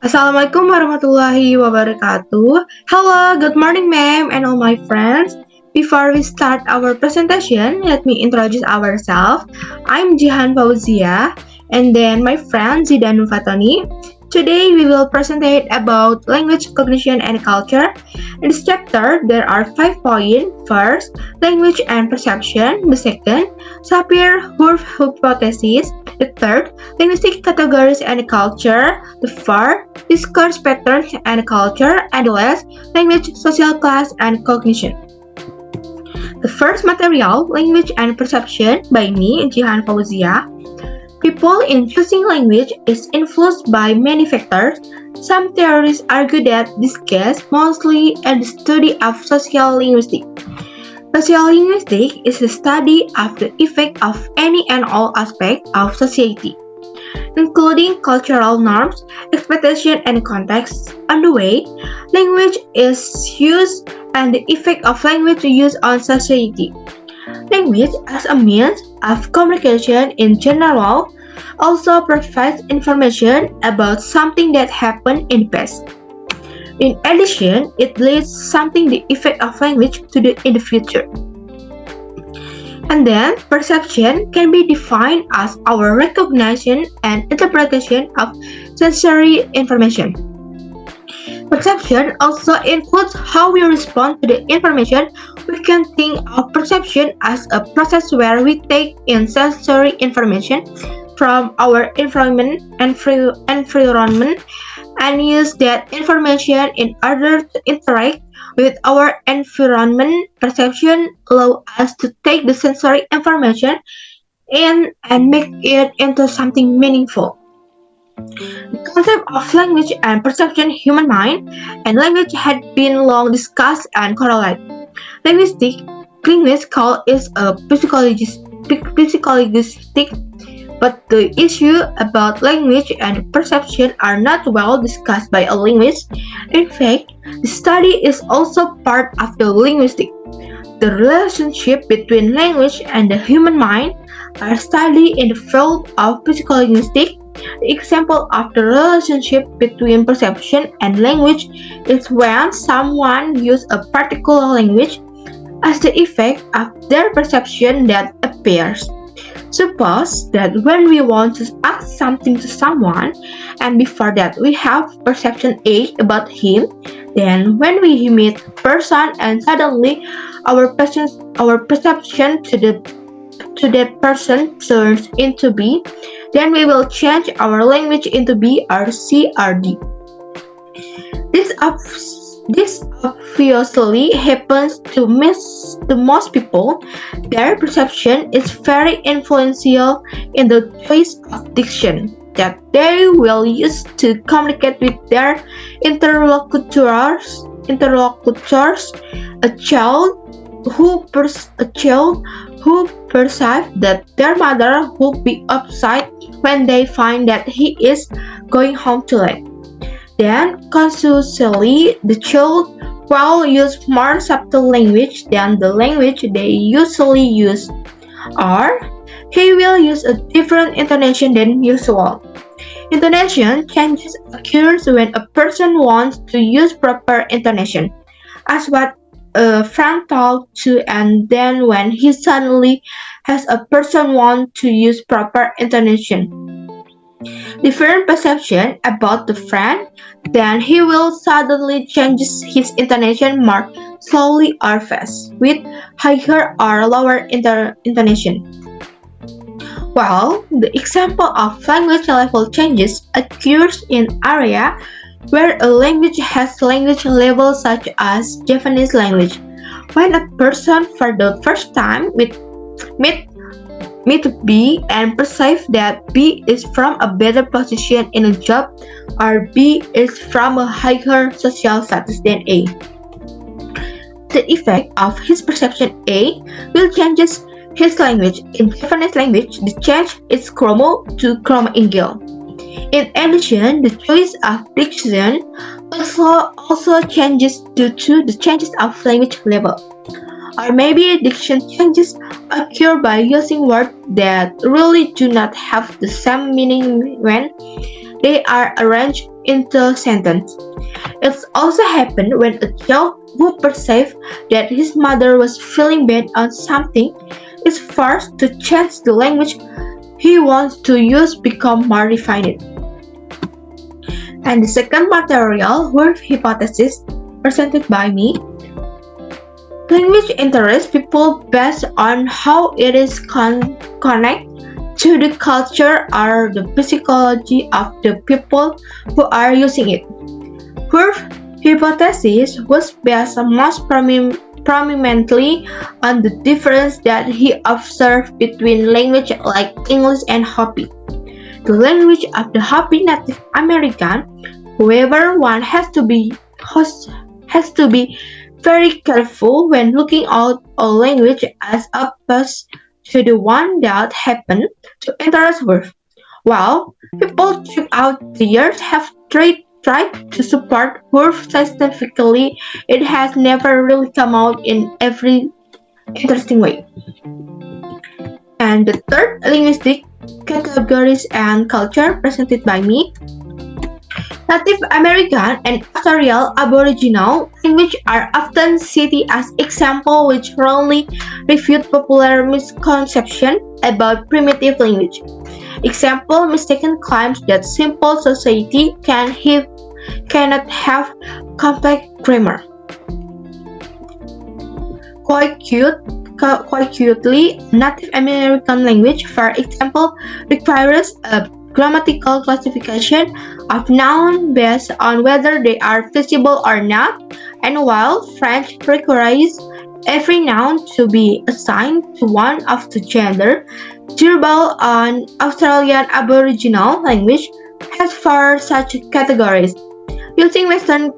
Assalamualaikum warahmatullahi wabarakatuh. Hello, good morning, ma'am, and all my friends. Before we start our presentation, let me introduce ourselves. I'm Jihan Fauziah, and then my friend Zidanu Fatoni. Today, we will present about language, cognition, and culture. In this chapter, there are 5 points. First, language and perception. The second, Sapir-Whorf hypothesis. The third, linguistic categories and culture. The fourth, discourse patterns and culture. And the last, language, social class, and cognition. The first material, language and perception, by me, Jihan Fauziah. People in choosing language is influenced by many factors. Some theorists argue that this case mostly in the study of sociolinguistics. Sociolinguistics is the study of the effect of any and all aspects of society, including cultural norms, expectations, and contexts, on the way language is used and the effect of language use on society. Language as a means of communication in general also provides information about something that happened in the past. In addition, it leads something the effect of language in the future. And then, perception can be defined as our recognition and interpretation of sensory information. Perception also includes how we respond to the information. We can think of perception as a process where we take in sensory information from our environment and use that information in order to interact with our environment. Perception allows us to take the sensory information in and make it into something meaningful. The concept of language and perception, human mind, and language had been long discussed and correlated. Linguists call it a psychologistic, but the issue about language and perception are not well discussed by a linguist. In fact, the study is also part of the linguistic. The relationship between language and the human mind are studied in the field of psycholinguistics. The example of the relationship between perception and language is when someone uses a particular language as the effect of their perception that appears. Suppose that when we want to ask something to someone, and before that we have perception A about him, then when we meet a person and suddenly our perception to that person turns into B, then we will change our language into B or C or D. This obviously happens to most people. Their perception is very influential in the choice of diction that they will use to communicate with their interlocutors. A child who perceives that their mother will be upset when they find that he is going home too late. Then, consciously, the child will use more subtle language than the language they usually use, or he will use a different intonation than usual. Intonation changes occurs when a person wants to use proper intonation, as what a friend talked to, and then when he suddenly has a person want to use proper intonation. Different perception about the friend, then he will suddenly change his intonation more slowly or fast, with higher or lower intonation. Well, the example of language level changes occurs in area where a language has language levels such as Japanese language. When a person for the first time meet B and perceive that B is from a better position in a job or B is from a higher social status than A, the effect of his perception A will change his language. In Japanese language, the change is chromo to chromo-ingel. In addition, the choice of diction also changes due to the changes of language level. Or maybe diction changes occur by using words that really do not have the same meaning when they are arranged into a sentence. It also happened when a child who perceived that his mother was feeling bad on something is forced to change the language he wants to use become more refined. And the second material, word hypothesis, presented by me. Language interests people based on how it is connected to the culture or the psychology of the people who are using it. Word hypothesis was based most prominently on the difference that he observed between language like English and Hopi. The language of the Hopi Native American, however, one has to be very careful when looking at a language as opposed to the one that happened to interest words. While people throughout the years have tried to support words scientifically, it has never really come out in every interesting way. And the third, linguistic categories and culture, presented by me. Native American and Australian Aboriginal language are often cited as examples which wrongly refute popular misconceptions about primitive language. Example, mistaken claims that simple society cannot have complex grammar. Quite cutely, Native American language, for example, requires a grammatical classification of nouns based on whether they are visible or not, and while French requires every noun to be assigned to one of the gender, verbal and Australian Aboriginal language has four such categories. Using Western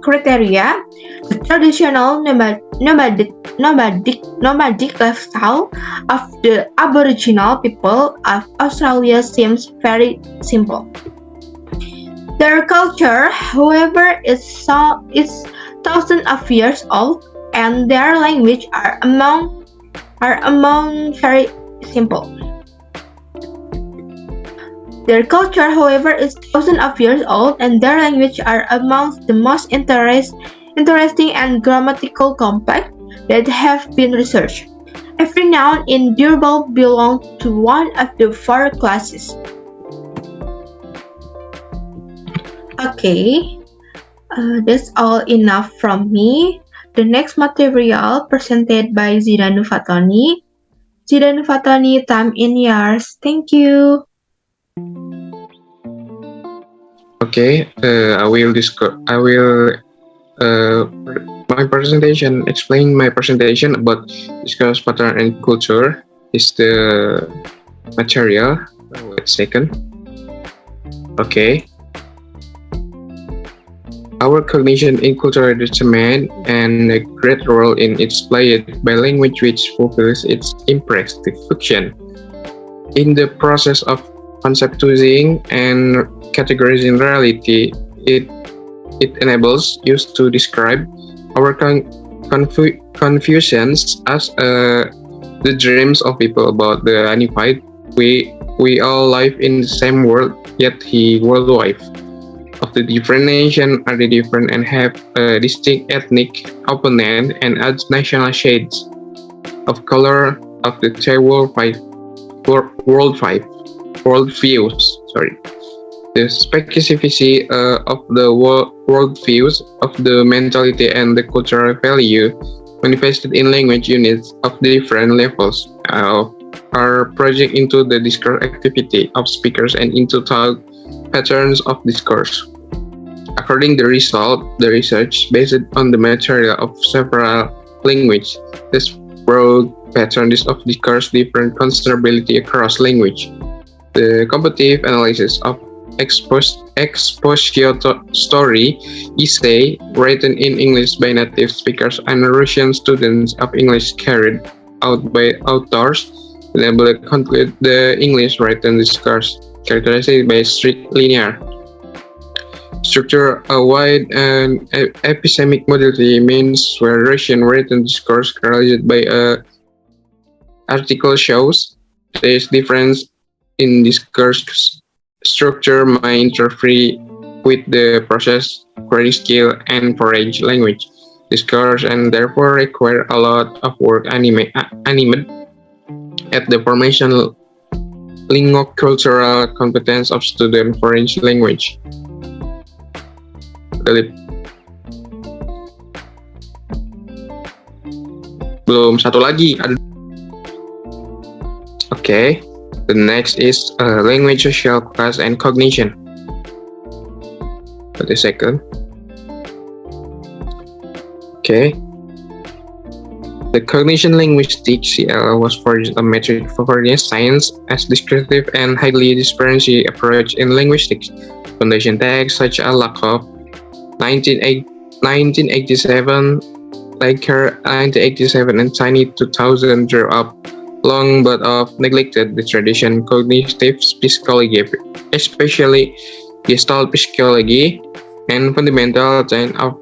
criteria, the traditional nomadic lifestyle of the Aboriginal people of Australia seems very simple. Their culture, however, is thousands of years old, and their language are among very simple. Their culture, however, is thousands of years old, and their language are amongst the most interesting and grammatical complex that have been researched. Every noun in Durable belongs to one of the four classes. Okay, that's all enough from me. The next material presented by Zidanu Fatoni. Zidanu Fatoni, time in yours. Thank you. Okay, explain my presentation about discuss pattern and culture is the material. Wait a second. Okay. Our cognition in cultural development and a great role in its played by language which fulfills its impressive function. In the process of conceptualizing and categorizing reality, it enables us to describe our confusions as the dreams of people about the unified. We all live in the same world, yet he worldwide. Of the different nations are the different and have a distinct ethnic opponent and adds national shades of color of the worldviews. The specificity of the worldviews of the mentality and the cultural value manifested in language units of different levels are projected into the discourse activity of speakers and into thought patterns of discourse. According to the result, the research based on the material of several languages, this broad patterns of discourse different considerability across language. The comparative analysis of expository essay written in English by native speakers and Russian students of English carried out by authors enable to conclude the English written discourse characterized by strict linear structure. A wide and epistemic modality means where Russian written discourse characterized by a article shows there is difference in discourse structure may interfere with the process, query skill, and forage language discourse, and therefore require a lot of work animated at the formation linguocultural competence of student foreign language. Belum satu lagi. Okay, the next is language, social class, and cognition. Wait a second. Okay. The cognition linguistic CL was forged a metric for science as descriptive and highly differentiated approach in linguistics. Foundation texts such as Lakoff, 1987, Laker 1987, and Tiny 2000 drew up long but of neglected the tradition cognitive psychology, especially Gestalt psychology and fundamental chain of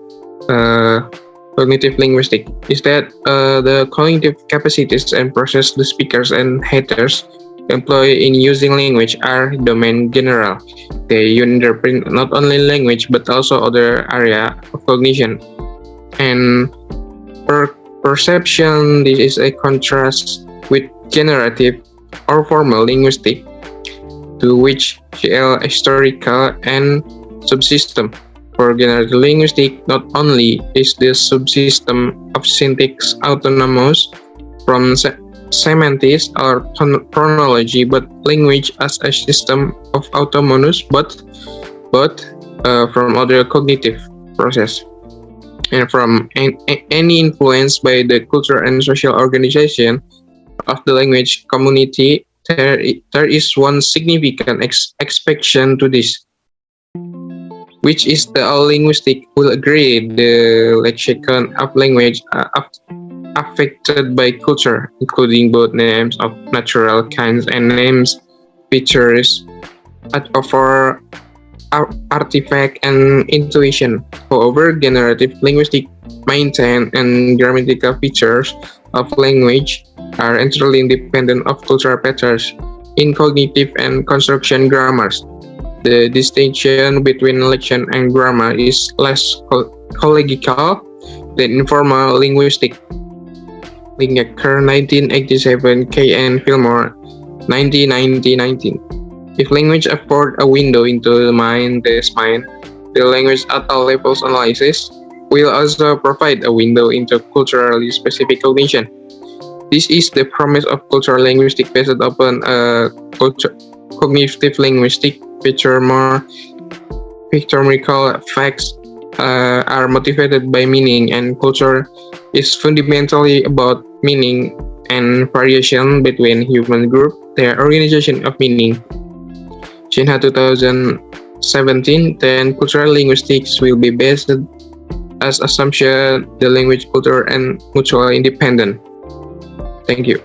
cognitive linguistics is that the cognitive capacities and process the speakers and headers employ in using language are domain general. They interpret not only language but also other area of cognition and perception. This is a contrast with generative or formal linguistic, to which CL historical and subsystem. For generative linguistics, not only is the subsystem of syntax autonomous from semantics or chronology, but language as a system of autonomous but from other cognitive process and from any influence by the culture and social organization of the language community. There is one significant exception to this, which is the all linguistic will agree the lexicon of language affected by culture, including both names of natural kinds and names, features, for artifact and intuition. However, generative linguistics maintain and grammatical features of language are entirely independent of cultural patterns in cognitive and construction grammars. The distinction between lexion and grammar is less collegial than informal linguistics. Lingaker 1987, K. and Fillmore 1919. If language affords a window into the mind, the language at all levels analysis will also provide a window into culturally specific cognition. This is the promise of cultural linguistics based upon cognitive linguistics. Pictorial facts are motivated by meaning, and culture is fundamentally about meaning and variation between human groups, their organization of meaning. Jihan 2017, then cultural linguistics will be based as assumption the language, culture, and mutual independent. Thank you.